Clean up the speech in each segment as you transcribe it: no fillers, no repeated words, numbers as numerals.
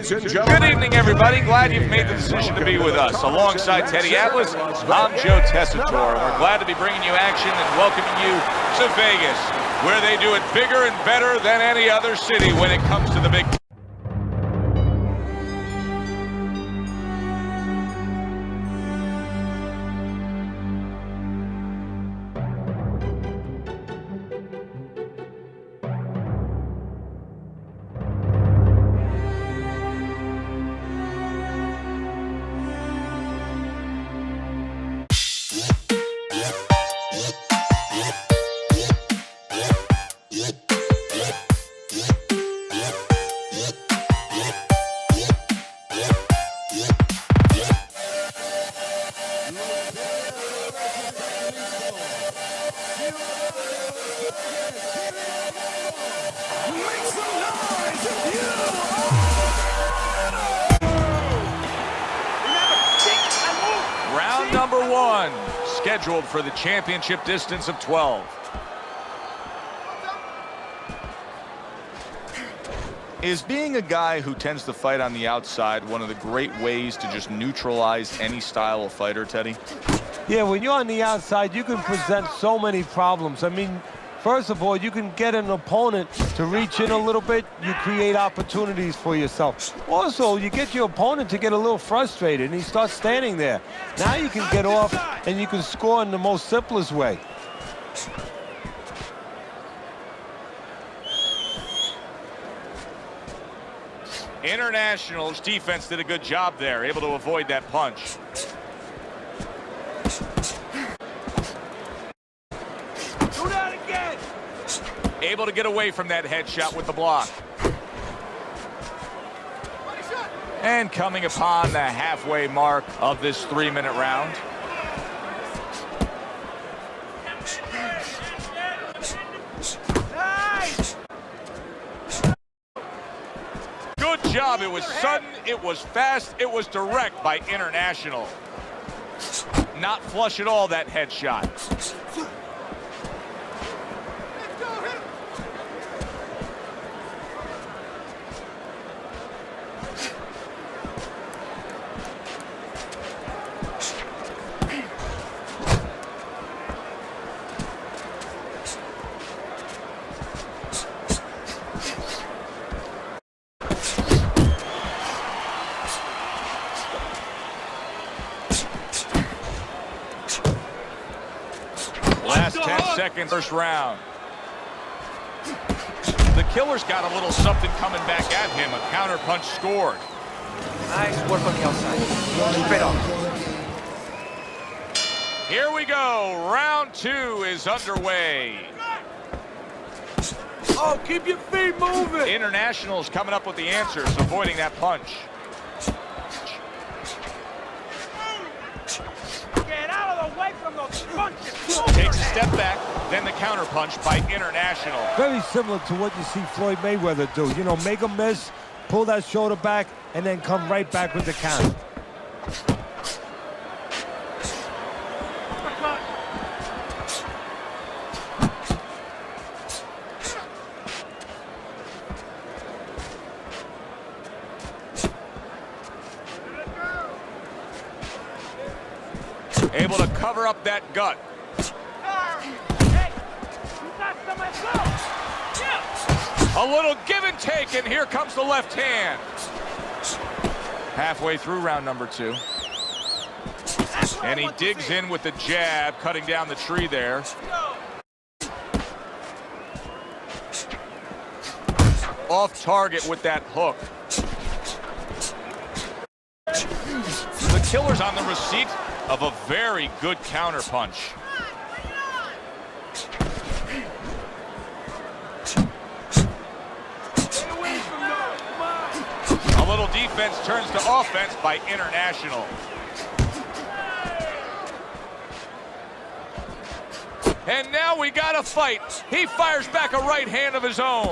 ladies and gentlemen. Good evening, everybody. Glad you've made the decision to be with us. Alongside Teddy Atlas, I'm Joe Tessitore, and we're glad to be bringing you action and welcoming you to Vegas, where they do it bigger and better than any other city when it comes to the big. Round number one, scheduled for the championship distance of 12. Is being a guy who tends to fight on the outside one of the great ways to just neutralize any style of fighter, Teddy? Yeah, when you're on the outside, you can present so many problems. I mean, first of all, you can get an opponent to reach in a little bit. You create opportunities for yourself. Also, you get your opponent to get a little frustrated, and he starts standing there. Now you can get off, and you can score in the most simplest way. International's defense did a good job there, able to avoid that punch. Do that again! Able to get away from that headshot with the block. And coming upon the halfway mark of this 3-minute round. Good job. It was sudden, it was fast, it was direct by International. Not flush at all, that headshot. Last 10 seconds, first round. The killer's got a little something coming back at him. A counter punch scored. Nice work on the outside. Keep it on. Here we go. Round two is underway. Oh, keep your feet moving! International's coming up with the answers, avoiding that punch. Get out of the way from those punches! Takes a step back, then the counter punch by International. Very similar to what you see Floyd Mayweather do. You know, make a miss, pull that shoulder back, and then come right back with the counter. Able to cover up that gut. A little give and take, and here comes the left hand. Halfway through round number two. And he digs in with the jab, cutting down the tree there. Off target with that hook. The killer's on the receipt of a very good counter punch. A little defense turns to offense by International. And now we got a fight. He fires back a right hand of his own.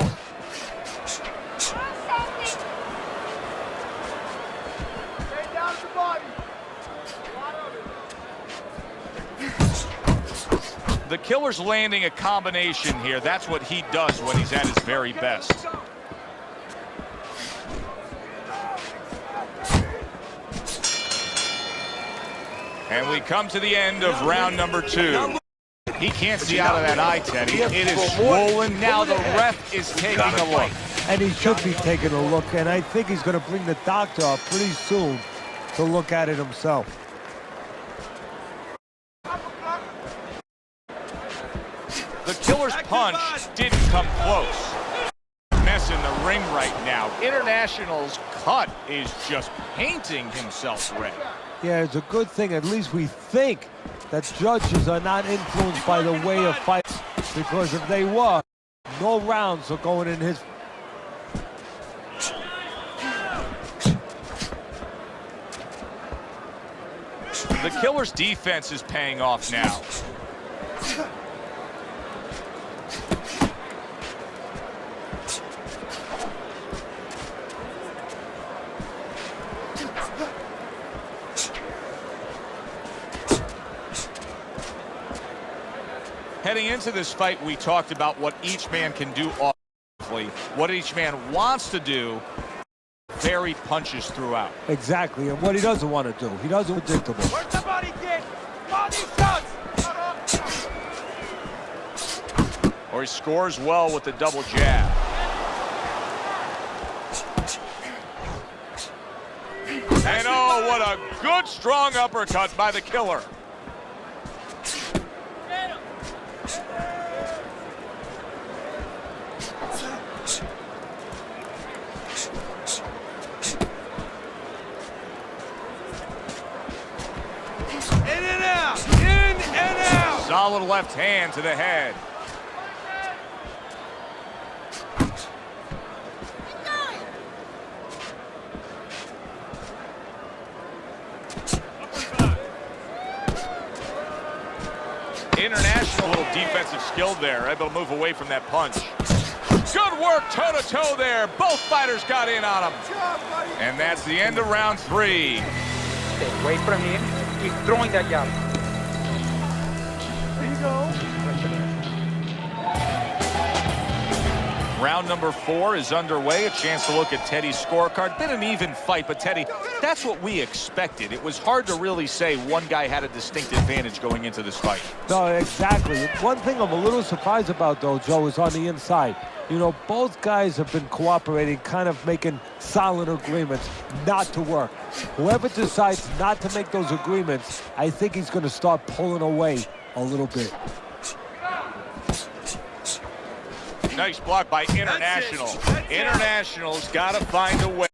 The killer's landing a combination here. That's what he does when he's at his very best. And we come to the end of round number 2. He can't see out of that eye, Teddy. It is swollen. Now the ref is taking a look. And he should be taking a look, and I think he's going to bring the doctor up pretty soon to look at it himself. The killer's punch didn't come close. Mess in the ring right now. International's cut is just painting himself red. Yeah, it's a good thing. At least we think that judges are not influenced by the way of fight, because if they were, no rounds are going in his. The killer's defense is paying off now. Heading into this fight, we talked about what each man can do offensively, what each man wants to do, varied punches throughout. Exactly, and what he doesn't want to do. He doesn't predictable. Work the body kick. Body shots. Or he scores well with the double jab. And oh, what a good strong uppercut by the killer. Solid left hand to the head. International little defensive skill there, able to move away from that punch. Good work toe-to-toe there. Both fighters got in on him. And that's the end of round 3. Stay away from him. Keep throwing that jab. Round number 4 is underway. A chance to look at Teddy's scorecard. Been an even fight, but Teddy, that's what we expected. It was hard to really say one guy had a distinct advantage going into this fight. No, exactly. One thing I'm a little surprised about, though, Joe, is on the inside. You know, both guys have been cooperating, kind of making solid agreements not to work. Whoever decides not to make those agreements, I think he's going to start pulling away a little bit. Nice block by International. International's got to find a way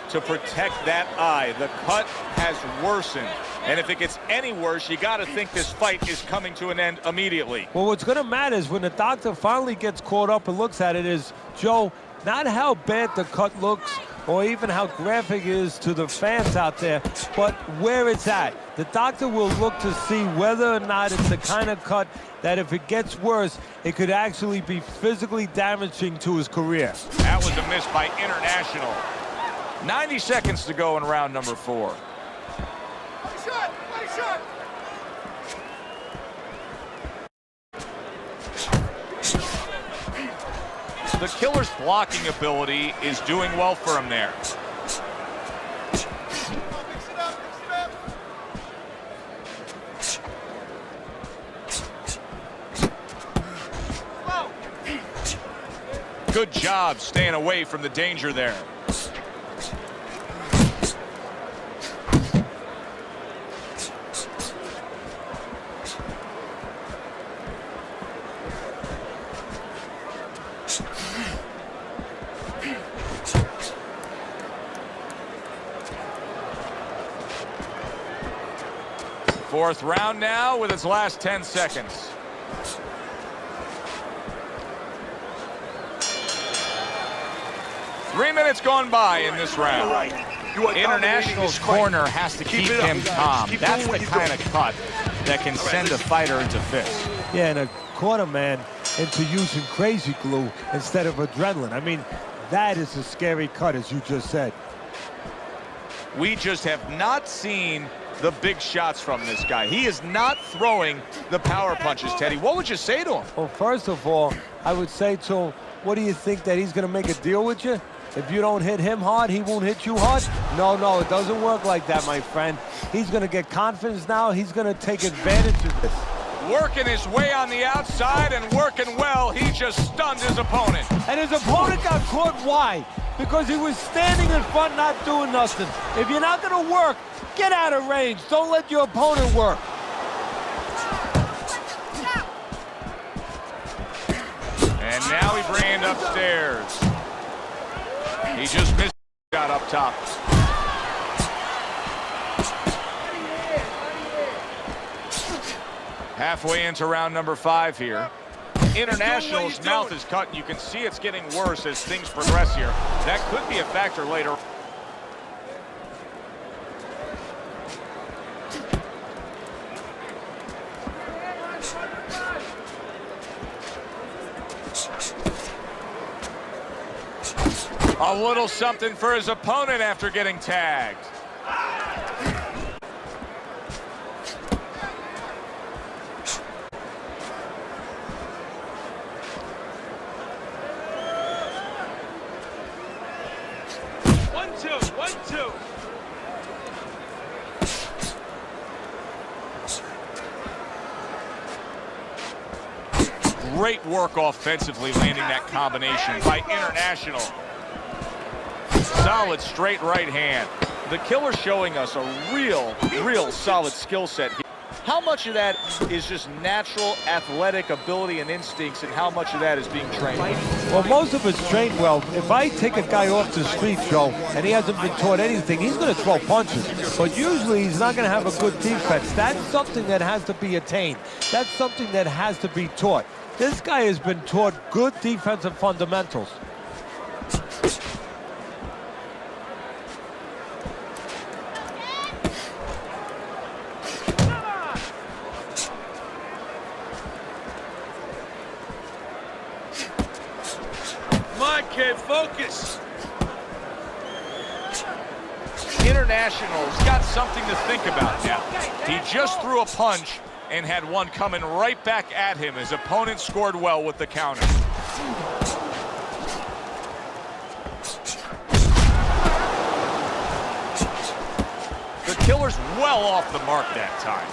to protect that eye. The cut has worsened. And if it gets any worse, you got to think this fight is coming to an end immediately. Well, what's going to matter is when the doctor finally gets caught up and looks at it is, Joe, not how bad the cut looks or even how graphic it is to the fans out there, but where it's at. The doctor will look to see whether or not it's the kind of cut that if it gets worse, it could actually be physically damaging to his career. That was a miss by International. 90 seconds to go in round number 4. The killer's blocking ability is doing well for him there. Good job staying away from the danger there. Fourth round now with its last 10 seconds. Three minutes gone by in this round. International's corner has to keep him calm. That's the kind of cut that can send a fighter into fits. Yeah, and a corner man into using crazy glue instead of adrenaline. I mean, that is a scary cut, as you just said. We just have not seen the big shots from this guy. He is not throwing the power punches, Teddy. What would you say to him? Well, first of all, I would say to him, what do you think, that he's going to make a deal with you? If you don't hit him hard, he won't hit you hard. No, it doesn't work like that, my friend. He's going to get confidence now. He's going to take advantage of this. Working his way on the outside and working well. He just stunned his opponent. And his opponent got caught. Why? Because he was standing in front not doing nothing. If you're not going to work, get out of range. Don't let your opponent work. And now he ran upstairs. He just missed the shot up top. Halfway into round number 5 here. International's mouth is cut, and you can see it's getting worse as things progress here. That could be a factor later. A little something for his opponent after getting tagged. One, two. Great work offensively, landing that combination by International. Solid straight right hand. The Killer showing us a real solid skill set here. How much of that is just natural athletic ability and instincts, and how much of that is being trained? Well, most of it's trained well. If I take a guy off the street, Joe, and he hasn't been taught anything, he's going to throw punches. But usually he's not going to have a good defense. That's something that has to be attained. That's something that has to be taught. This guy has been taught good defensive fundamentals. Kid, focus. International's got something to think about now. He just threw a punch and had one coming right back at him. His opponent scored well with the counter. The Killer's well off the mark that time.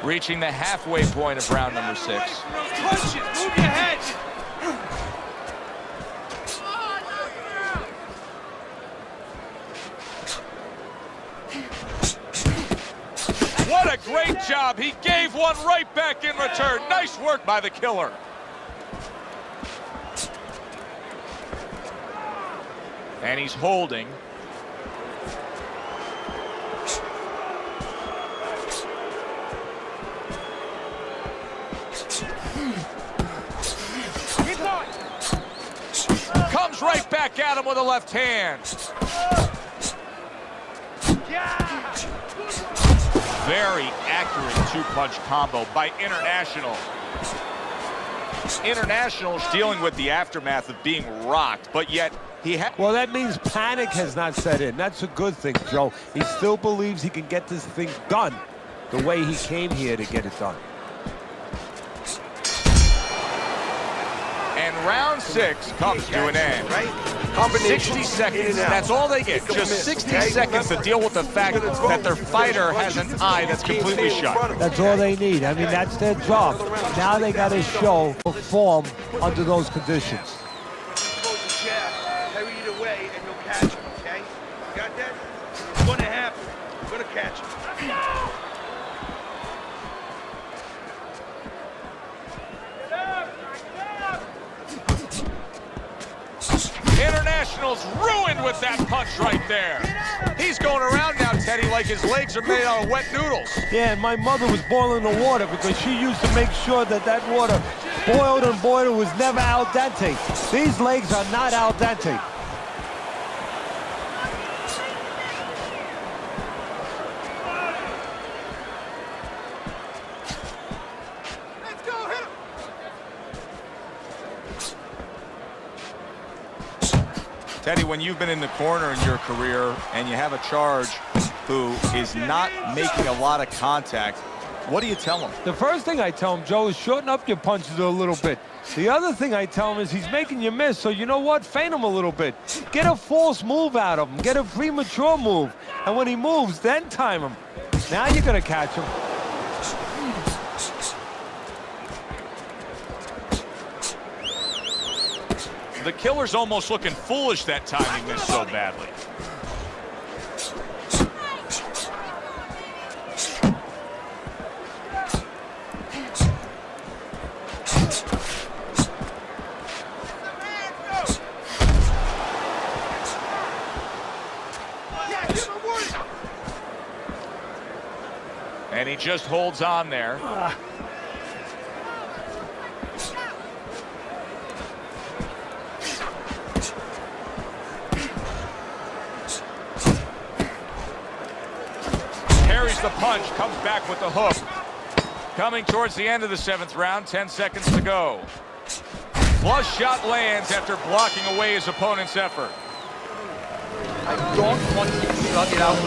Reaching the halfway point of round number 6. Punches, move your head. What a great job. He gave one right back in return. Nice work by the Killer. And he's holding. Comes right back at him with a left hand. Very accurate two-punch combo by International. International's dealing with the aftermath of being rocked, but yet he had... Well, that means panic has not set in. That's a good thing, Joe. He still believes he can get this thing done the way he came here to get it done. And round 6 comes to an end. 60 seconds, that's all they get. Just 60 seconds to deal with the fact that their fighter has an eye that's completely shut. That's all they need. I mean, that's their job. Now they got to perform under those conditions. Carry it away and you'll catch him, okay? You got that? It's going to happen. You're going to catch him. International's ruined with that punch right there. He's going around now, Teddy, like his legs are made out of wet noodles. Yeah, and my mother was boiling the water because she used to make sure that that water boiled and boiled was never al dente. These legs are not al dente. Teddy, when you've been in the corner in your career and you have a charge who is not making a lot of contact, what do you tell him? The first thing I tell him, Joe, is shorten up your punches a little bit. The other thing I tell him is he's making you miss, so you know what? Feint him a little bit. Get a false move out of him. Get a premature move. And when he moves, then time him. Now you're going to catch him. The killer's almost looking foolish that time he missed so badly. And he just holds on there. Carries the punch, comes back with the hook. Coming towards the end of the 7th round, 10 seconds to go. Flush shot lands after blocking away his opponent's effort. I don't want him to shut it out.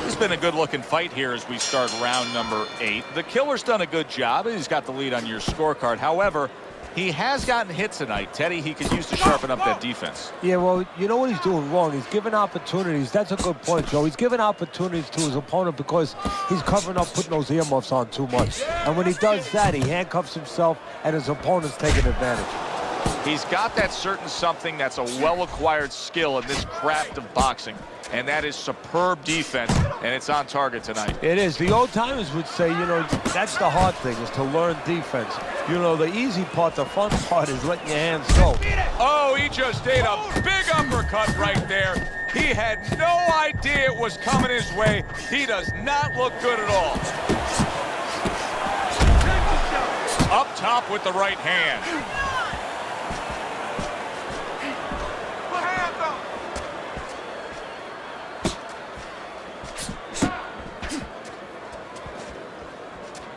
It's been a good-looking fight here as we start round number 8. The killer's done a good job, and he's got the lead on your scorecard. However, he has gotten hit tonight. Teddy, he could use to sharpen up that defense. Yeah, well, you know what he's doing wrong? He's giving opportunities. That's a good point, Joe. He's giving opportunities to his opponent because he's covering up, putting those earmuffs on too much. And when he does that, he handcuffs himself, and his opponent's taking advantage. He's got that certain something that's a well-acquired skill in this craft of boxing, and that is superb defense, and it's on target tonight. It is. The old-timers would say, you know, that's the hard thing, is to learn defense. You know, the easy part, the fun part is letting your hands go. Oh, he just ate a big uppercut right there. He had no idea it was coming his way. He does not look good at all. Up top with the right hand.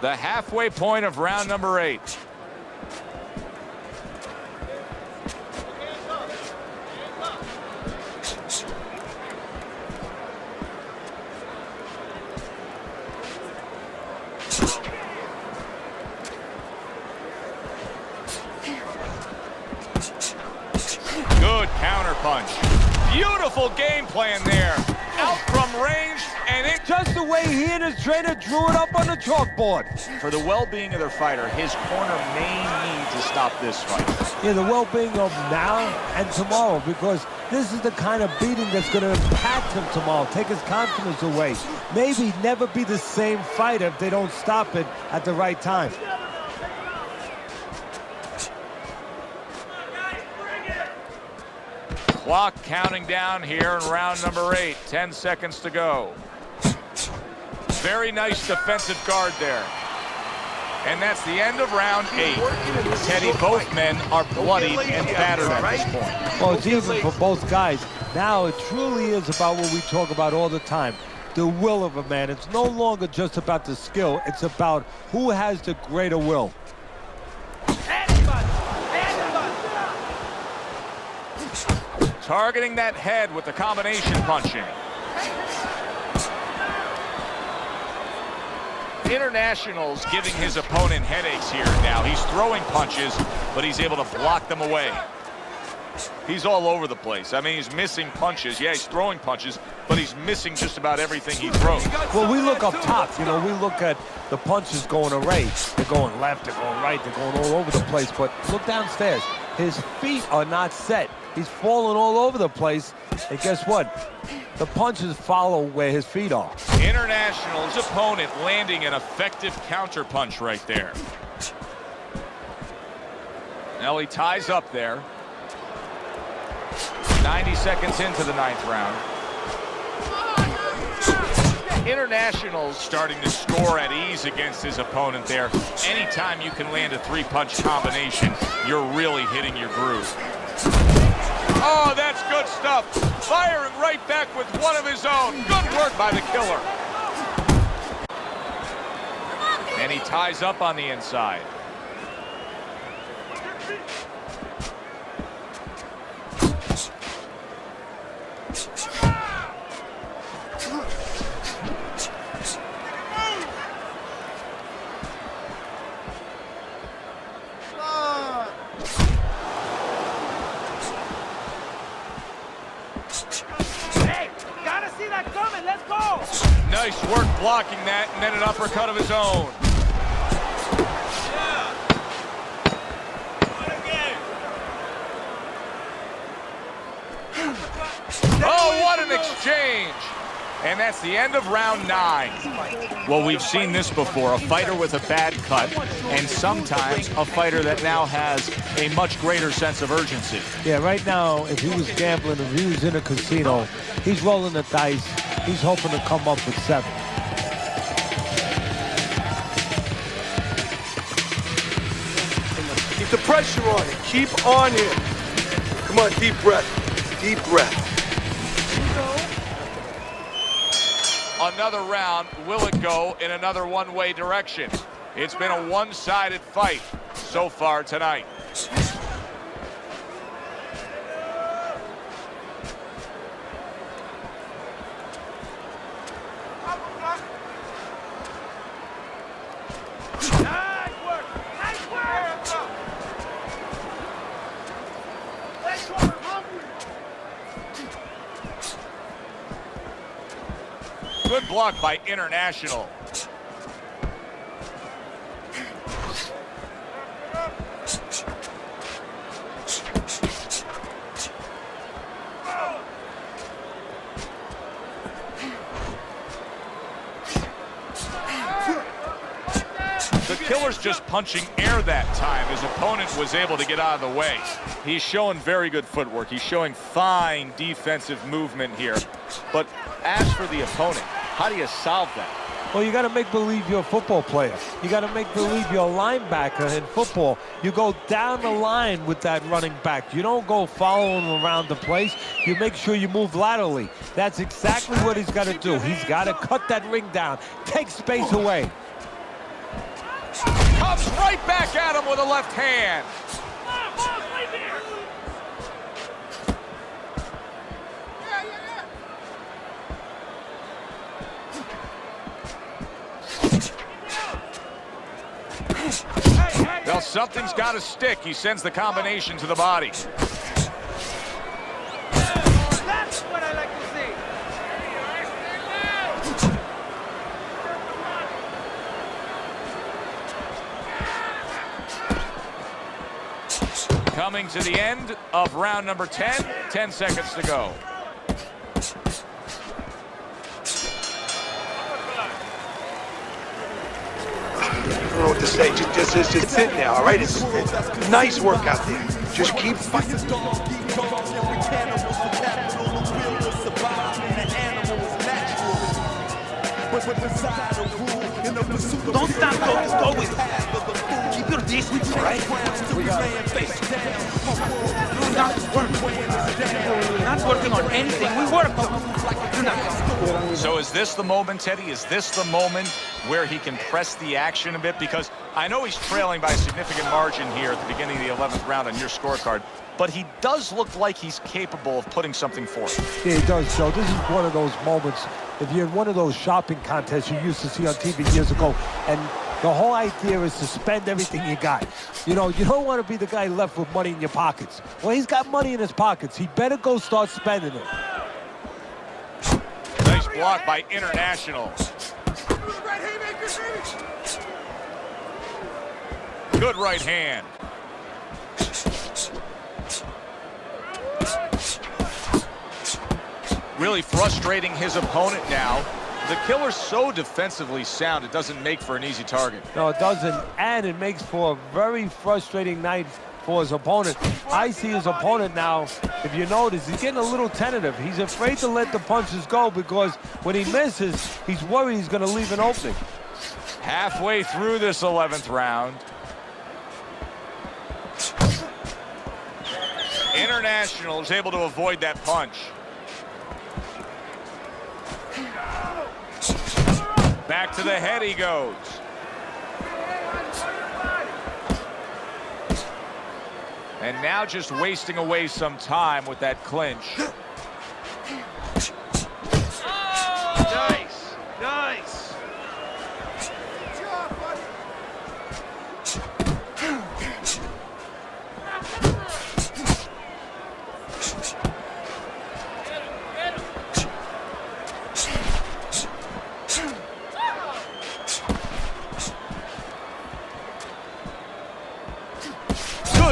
The halfway point of round number 8. Good counter punch. Beautiful game plan there. Out from range, and it Just the way he and his trainer drew it up on the chalkboard. for the well-being of their fighter, his corner may need to stop this fight. Yeah, the well-being of now and tomorrow, because this is the kind of beating that's going to impact him tomorrow, take his confidence away. Maybe never be the same fighter if they don't stop it at the right time. Clock counting down here in round number 8. 10 seconds to go. Very nice defensive guard there. And that's the end of round 8. Teddy, both men are bloodied and battered at this point. Well, it's even for both guys. Now it truly is about what we talk about all the time, the will of a man. It's no longer just about the skill. It's about who has the greater will. Targeting that head with the combination punching. International's giving his opponent headaches here now. He's throwing punches, but he's able to block them away. He's all over the place. I mean, he's missing punches. Yeah, he's throwing punches, but he's missing just about everything he throws. Well, we look up top, you know, we look at the punches going array. They're going left, they're going right, they're going all over the place. But look downstairs. His feet are not set. He's falling all over the place. And guess what? The punches follow where his feet are. International's opponent landing an effective counter punch right there. Now he ties up there. 90 seconds into the 9th round. International's starting to score at ease against his opponent there. Anytime you can land a 3-punch combination, you're really hitting your groove. Oh, that's good stuff. Firing right back with one of his own. Good work by the killer. And he ties up on the inside. work blocking that, and then an uppercut of his own. Oh, what an exchange! And that's the end of round 9. Well, we've seen this before, a fighter with a bad cut, and sometimes a fighter that now has a much greater sense of urgency. Yeah, right now, if he was gambling, if he was in a casino, he's rolling the dice. He's hoping to come up with 7. Keep the pressure on him. Keep on him. Come on, deep breath. Deep breath. Another round, will it go in another one-way direction? It's been a one-sided fight so far tonight. Good block by International. The killer's just punching air that time. His opponent was able to get out of the way. He's showing very good footwork. He's showing fine defensive movement here. But as for the opponent, how do you solve that? Well, you got to make believe you're a football player. You got to make believe you're a linebacker in football. You go down the line with that running back. You don't go following around the place. You make sure you move laterally. That's exactly what he's got to do. He's got to cut that ring down, take space away. Comes right back at him with a left hand. Well, something's got to stick. He sends the combination to the body. That's what I like to see. Coming to the end of round number 10. 10 seconds to go. I don't know what to say. Just sit now, all right? It's nice work out there. Just keep fighting. Don't stop, go with it. Keep your distance, all right? Not working on anything. We work. So is this the moment, Teddy? Is this the moment where he can press the action a bit? Because I know he's trailing by a significant margin here at the beginning of the 11th round on your scorecard, but he does look like he's capable of putting something forth. Yeah, he does, Joe. This is one of those moments. If you're in one of those shopping contests you used to see on TV years ago, and the whole idea is to spend everything you got. You know, you don't want to be the guy left with money in your pockets. Well, he's got money in his pockets. He better go start spending it. Nice block by International. Good right hand. Really frustrating his opponent now. The killer's so defensively sound, it doesn't make for an easy target. No, it doesn't, and it makes for a very frustrating night for his opponent. I see his opponent now, if you notice, he's getting a little tentative. He's afraid to let the punches go because when he misses, he's worried he's going to leave an opening. Halfway through this 11th round. International is able to avoid that punch. Back to the head he goes. And now just wasting away some time with that clinch. Nice, nice.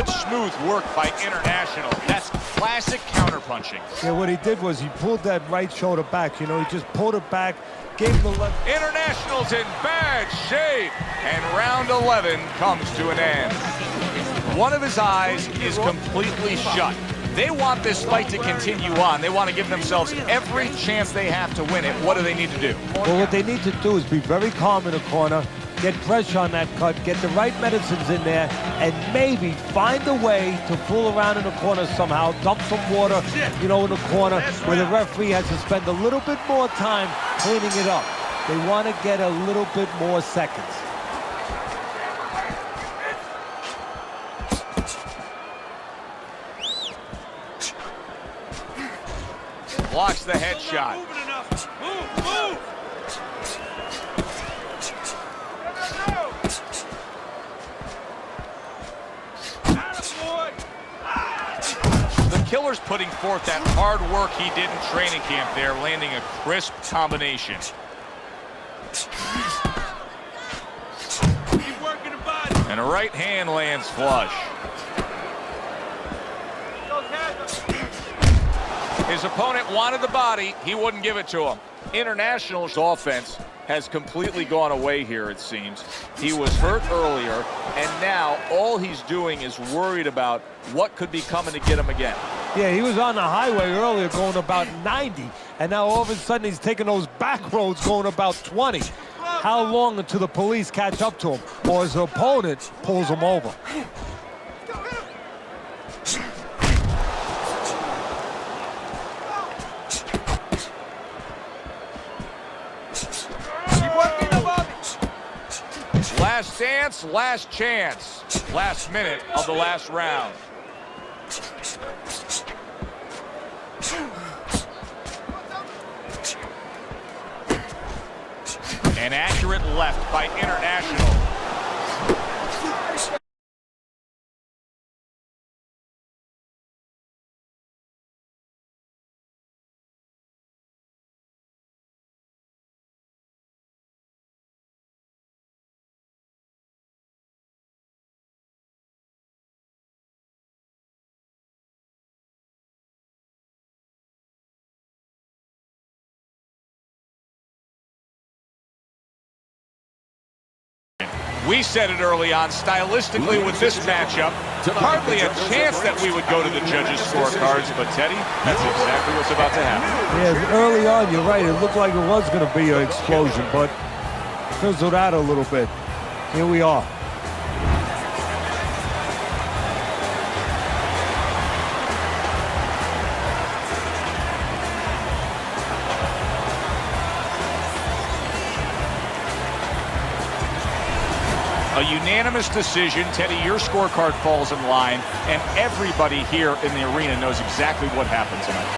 Good, smooth work by International. That's classic counterpunching. Yeah, what he did was he pulled that right shoulder back. You know, he just pulled it back, gave him the left. International's in bad shape, and round 11 comes to an end. One of his eyes is completely shut. They want this fight to continue on. They want to give themselves every chance they have to win it. What do they need to do? Well, what they need to do is be very calm in the corner, get pressure on that cut, get the right medicines in there, and maybe find a way to fool around in the corner somehow, dump some water, you know, in the corner where the referee has to spend a little bit more time cleaning it up. They want to get a little bit more seconds. Blocks the headshot. The killer's putting forth that hard work he did in training camp there, landing a crisp combination. And a right hand lands flush. His opponent wanted the body. He wouldn't give it to him. International's offense has completely gone away here, it seems. He was hurt earlier, and now all he's doing is worried about what could be coming to get him again. Yeah, he was on the highway earlier going about 90, and now all of a sudden he's taking those back roads going about 20. How long until the police catch up to him or his opponent pulls him over? Last dance, last chance. Last minute of the last round. An accurate left by International. We said it early on, stylistically with this matchup, hardly a chance that we would go to the judges' scorecards, but Teddy, that's exactly what's about to happen. Yeah, early on, you're right, it looked like it was going to be an explosion, but fizzled out a little bit. Here we are. A unanimous decision. Teddy, your scorecard falls in line, and everybody here in the arena knows exactly what happened tonight.